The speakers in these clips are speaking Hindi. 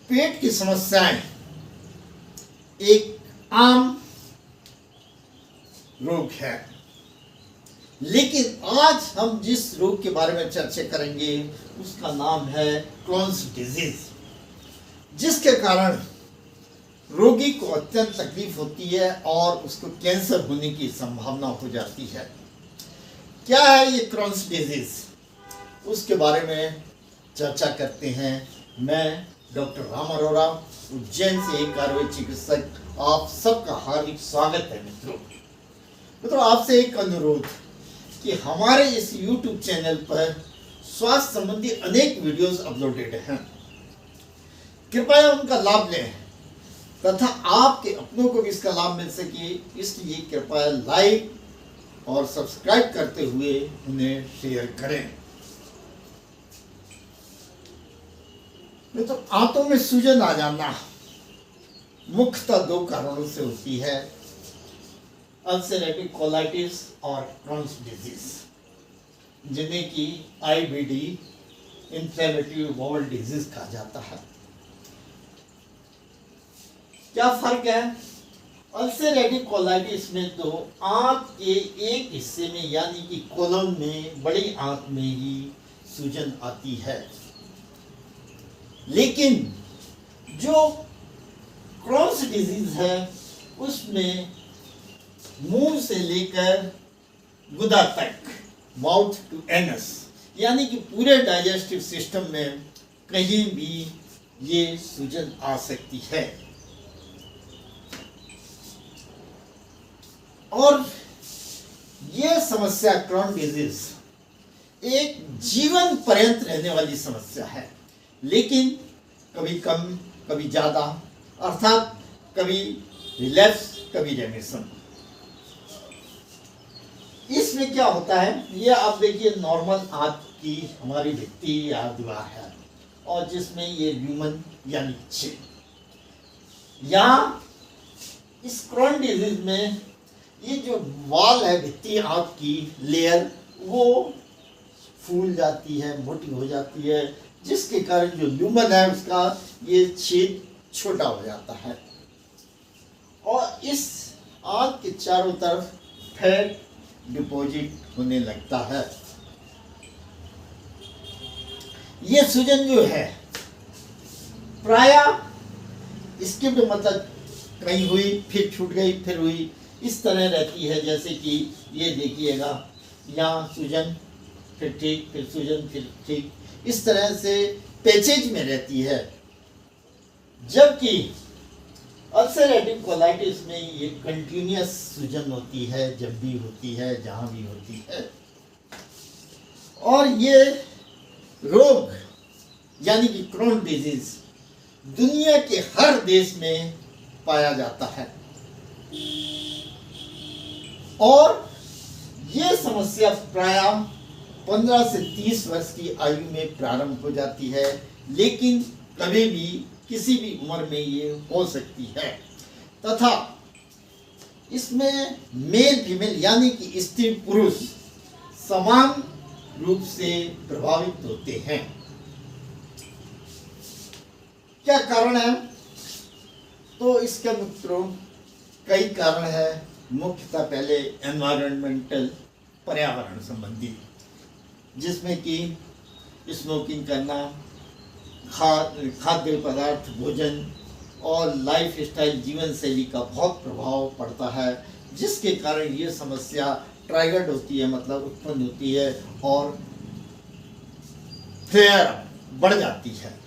पेट की समस्याएं एक आम रोग है, लेकिन आज हम जिस रोग के बारे में चर्चा करेंगे उसका नाम है क्रॉन्स डिजीज, जिसके कारण रोगी को अत्यंत तकलीफ होती है और उसको कैंसर होने की संभावना हो जाती है। क्या है ये क्रॉन्स डिजीज, उसके बारे में चर्चा करते हैं। मैं डॉक्टर राम अरोड़ा, उज्जैन से एक आयुर्वेद चिकित्सक, आप सबका हार्दिक स्वागत है। मित्रों, आपसे एक अनुरोध कि हमारे इस YouTube चैनल पर स्वास्थ्य संबंधी अनेक वीडियोस अपलोडेड हैं, कृपया उनका लाभ लें तथा आपके अपनों को भी इसका लाभ मिल सके, इसलिए कृपया लाइक और सब्सक्राइब करते हुए उन्हें शेयर करें। तो आंतों में सूजन आ जाना मुख्यतः दो कारणों से होती है, अल्सरेटिव कोलाइटिस और क्रॉन्स डिजीज, जिन्हें कि IBD इन्फ्लेमेटरी बाउल डिजीज कहा जाता है। क्या फर्क है? अल्सरेटिव कोलाइटिस में तो आंत के एक हिस्से में यानी कि कोलन में, बड़ी आंत में ही सूजन आती है, लेकिन जो क्रॉन्स डिजीज है उसमें मुंह से लेकर गुदा तक, माउथ टू एनस, यानी कि पूरे डाइजेस्टिव सिस्टम में कहीं भी ये सूजन आ सकती है। और ये समस्या क्रॉन डिजीज एक जीवन पर्यंत रहने वाली समस्या है, लेकिन कभी कम कभी ज़्यादा, अर्थात कभी रिलैप्स कभी रेमिशन। इसमें क्या होता है, ये आप देखिए नॉर्मल आंत की हमारी भित्ति या दीवार है, और जिसमें ये ल्यूमन यानी छेद, या इस क्रॉन डिजीज में ये जो वॉल है भित्ति आंत की लेयर, वो फूल जाती है, मोटी हो जाती है, जिसके कारण जो ल्यूमन है उसका ये छेद छोटा हो जाता है और इस आंत के चारों तरफ फैट डिपॉजिट होने लगता है। ये सूजन जो है प्रायः इसके भी मतलब कहीं हुई फिर छूट गई फिर हुई, इस तरह रहती है। जैसे कि ये देखिएगा, यहाँ सूजन फिर ठीक, फिर सूजन फिर ठीक, इस तरह से पैचेज में रहती है। जबकि अल्सरेटिव कोलाइटिस में ये कंटिन्यूअस सूजन होती है, जब भी होती है, जहाँ भी होती है। और ये रोग यानी कि क्रॉन डिजीज दुनिया के हर देश में पाया जाता है और ये समस्या प्रायः 15 से 30 वर्ष की आयु में प्रारंभ हो जाती है, लेकिन कभी भी किसी भी उम्र में ये हो सकती है तथा इसमें मेल फीमेल यानी कि स्त्री पुरुष समान रूप से प्रभावित होते हैं। क्या कारण है? तो इसके मित्रों कई कारण है। मुख्यतः पहले एनवायरमेंटल, पर्यावरण संबंधी, जिसमें कि स्मोकिंग करना, खाद्य पदार्थ, भोजन और लाइफ स्टाइल, जीवन शैली का बहुत प्रभाव पड़ता है, जिसके कारण ये समस्या ट्राइगर्ड होती है, मतलब उत्पन्न होती है और फ्लेयर बढ़ जाती है।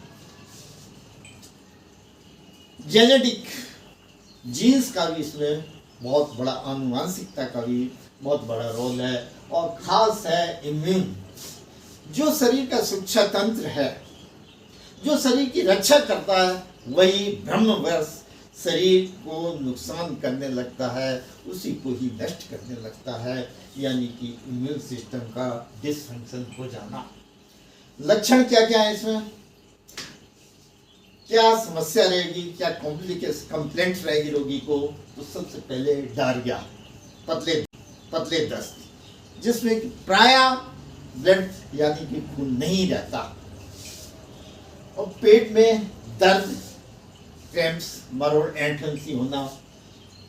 जेनेटिक, जीन्स का भी इसमें बहुत बड़ा, आनुवांशिकता का भी बहुत बड़ा रोल है और खास है इम्यून, जो शरीर का सुरक्षा तंत्र है, जो शरीर की रक्षा करता है, वही ब्रह्मवश शरीर को नुकसान करने लगता है, उसी को ही नष्ट करने लगता है, यानी कि इम्यून सिस्टम का डिसफंक्शन हो जाना। लक्षण क्या क्या है इसमें, क्या समस्या रहेगी, क्या कंप्लेंट रहेगी रोगी को? तो सबसे पहले डायरिया, पतले दस्त, जिसमें प्रायः ब्लड यानी कि खून नहीं रहता, और पेट में दर्द क्रैम्प्स, मरोड़ ऐंठन सी होना,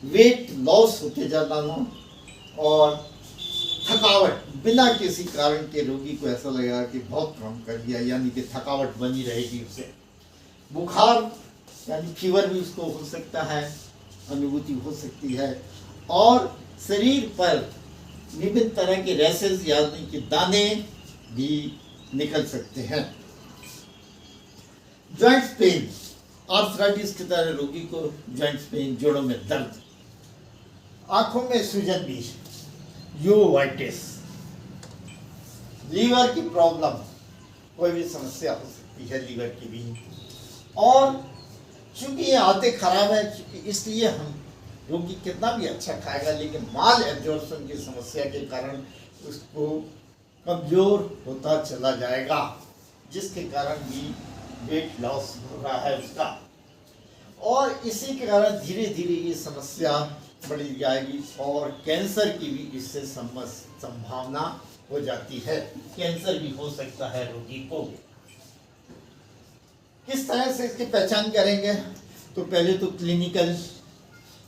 वेट लॉस होते जाना और थकावट, बिना किसी कारण के रोगी को ऐसा लगेगा कि बहुत काम कर दिया, यानी कि थकावट बनी रहेगी उसे। बुखार यानी फीवर भी उसको हो सकता है, अनुभूति हो सकती है, और शरीर पर विभिन्न तरह के रैसेस यानी कि दाने भी निकल सकते हैं। जॉइंट्स पेन, आर्थराइटिस की तरह रोगी को जॉइंट्स पेन, जोड़ों में दर्द, आंखों में सूजन भी, यूवाइटिस, लीवर की प्रॉब्लम, कोई भी समस्या हो सकती है लीवर की भी। और चूंकि ये आदतें खराब है, चूंकि इसलिए हम रोगी कितना भी अच्छा खाएगा लेकिन माल एब्जॉर्प्शन की समस्या के कारण उसको कमजोर होता चला जाएगा, जिसके कारण भी वेट लॉस हो रहा है उसका, और इसी के कारण धीरे धीरे ये समस्या बढ़ी जाएगी और कैंसर की भी इससे संभावना हो जाती है। कैंसर भी हो सकता है रोगी को। किस तरह से इसकी पहचान करेंगे? तो पहले तो क्लिनिकल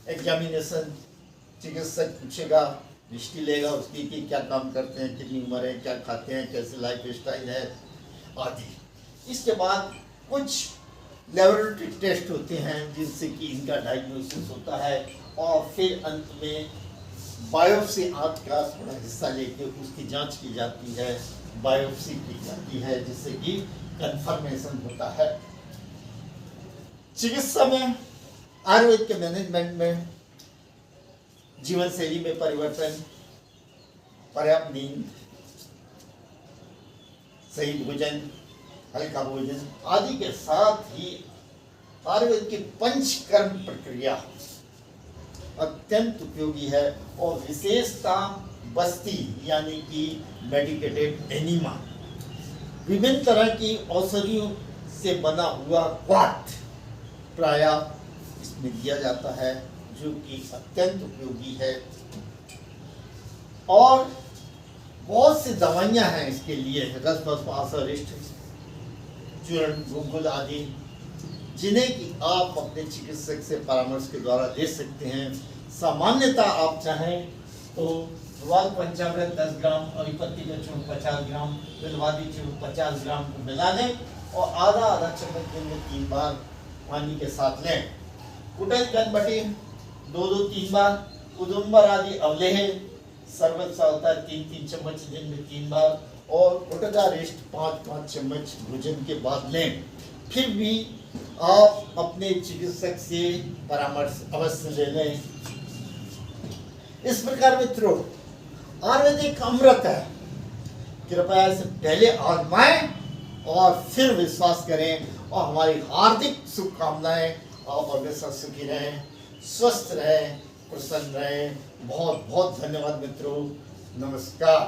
एग्जामिनेशन, चिकित्सक पूछेगा, हिस्ट्री लेगा उसकी कि क्या काम करते हैं, कितनी उम्र है, क्या खाते हैं, कैसे लाइफ स्टाइल है आदि। इसके बाद कुछ लेबोरेटरी टेस्ट होते हैं जिनसे कि इनका डायग्नोसिस होता है, और फिर अंत में बायोप्सी, आंत का थोड़ा हिस्सा लेके उसकी जांच की जाती है, बायोप्सी की जाती है, जिससे कि कंफर्मेशन होता है। चिकित्सा में, आयुर्वेद के मैनेजमेंट में जीवन शैली में परिवर्तन, पर्याप्त नींद, सही भोजन, हल्का भोजन आदि के साथ ही आयुर्वेद की पंचकर्म प्रक्रिया अत्यंत उपयोगी है, और विशेषता बस्ती यानी कि मेडिकेटेड एनिमा, विभिन्न तरह की औषधियों से बना हुआ क्वाथ प्रायः इसमें दिया जाता है, जो कि अत्यंत उपयोगी है। और बहुत सी दवाइयां हैं इसके लिए, रसवस, अरिष्ट, चूर्ण, गुलगुल आदि, जिन्हें कि आप अपने चिकित्सक से परामर्श के द्वारा ले सकते हैं। सामान्यतः आप चाहें तो वाल पंचामृत 10 ग्राम, अरिपत्ति का चूर्ण 50 ग्राम, बिलवादी चूर्ण 50 ग्राम को मिला लें और आधा आधा चम्मच दिन में 3 बार पानी के साथ लें। कुटल कनबटी 2-3 बार, उदुम्बर आदि अवलेह शरबत सा होता है 3-3 चम्मच दिन में 3 बार, और कुटका रेस्ट 5-5 चम्मच भोजन के बाद लें। फिर भी आप अपने चिकित्सक से परामर्श अवश्य ले लें। इस प्रकार मित्रों, आयुर्वेदिक अमृत है, कृपया इसे पहले आजमाएं और फिर विश्वास करें, और हमारी हार्दिक शुभकामनाएं। आप हमेशा सुखी रहें, स्वस्थ रहें, प्रसन्न रहें। बहुत बहुत धन्यवाद मित्रों, नमस्कार।